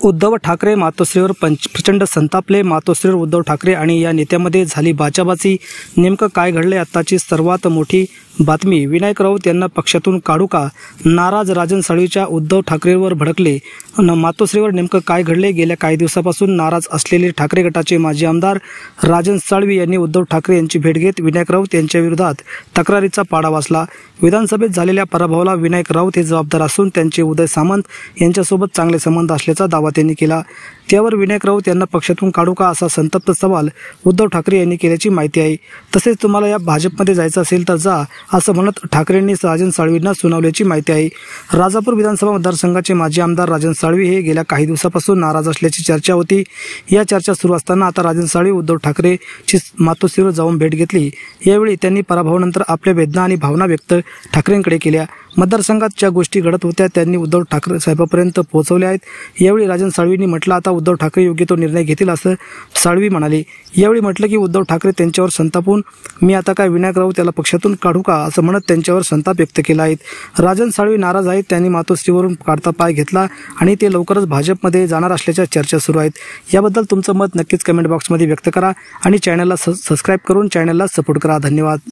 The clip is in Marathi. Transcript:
उद्धव ठाकरे मातोश्रीवर प्रचंड संतापले. मातोश्रीवर उद्धव ठाकरे आणि या नेत्यामध्ये झाली बाचाबाची. नेमकं काय घडले? आत्ताची सर्वात मोठी बातमी. विनायक राऊत यांना पक्षातून काढू का? नाराज राजन साळवीच्या उद्धव ठाकरेंवर भडकले. मातोश्रीवर नेमकं काय घडले? गेल्या काही दिवसापासून नाराज असलेले ठाकरे गटाचे माजी आमदार राजन साळवी यांनी उद्धव ठाकरे यांची भेट घेत विनायक राऊत यांच्या विरोधात तक्रारीचा पाडा वाचला. विधानसभेत झालेल्या पराभवाला विनायक राऊत हे जबाबदार असून त्यांचे उदय सामंत यांच्यासोबत चांगले संबंध असल्याचा दावा त्यांनी केला. त्यावर विनायक राऊत यांना पक्षातून काढू का असा संतप्त सवाल उद्धव ठाकरे यांनी केल्याची माहिती आहे. तसेच तुम्हाला या भाजपमध्ये जायचं असेल तर जा असं म्हणत ठाकरेंनी राजन साळवींना सुनावल्याची माहिती आहे. राजापूर विधानसभा मतदारसंघाचे माजी आमदार राजन साळवी हे गेल्या काही दिवसापासून नाराज असल्याची चर्चा होती. या चर्चा सुरू असताना आता राजन साळवी उद्धव ठाकरेची मातोश्रीवर जाऊन भेट घेतली. यावेळी त्यांनी पराभवानंतर आपल्या वेदना आणि भावना व्यक्त ठाकरेंकडे केल्या. मतदारसंघात ज्या गोष्टी घडत होत्या त्यांनी उद्धव ठाकरे साहेबांपर्यंत पोहोचवल्या आहेत. यावेळी राजन साळवींनी म्हटलं आता उद्धव ठाकरे योग्य तो निर्णय घेतील असं साळवी म्हणाले. यावेळी म्हटलं की उद्धव ठाकरे त्यांच्यावर संतापून मी आता काय विनायक राऊत त्याला पक्षातून काढू का असं म्हणत त्यांच्यावर संताप व्यक्त केला आहे. राजन साळवी नाराज आहेत. त्यांनी मातोश्रीवरून काढता पाय घेतला आणि ते लवकरच भाजपमध्ये जाणार असल्याच्या चर्चा सुरू आहेत. याबद्दल तुमचं मत नक्कीच कमेंट बॉक्समध्ये व्यक्त करा आणि चॅनलला सबस्क्राईब करून चॅनलला सपोर्ट करा. धन्यवाद.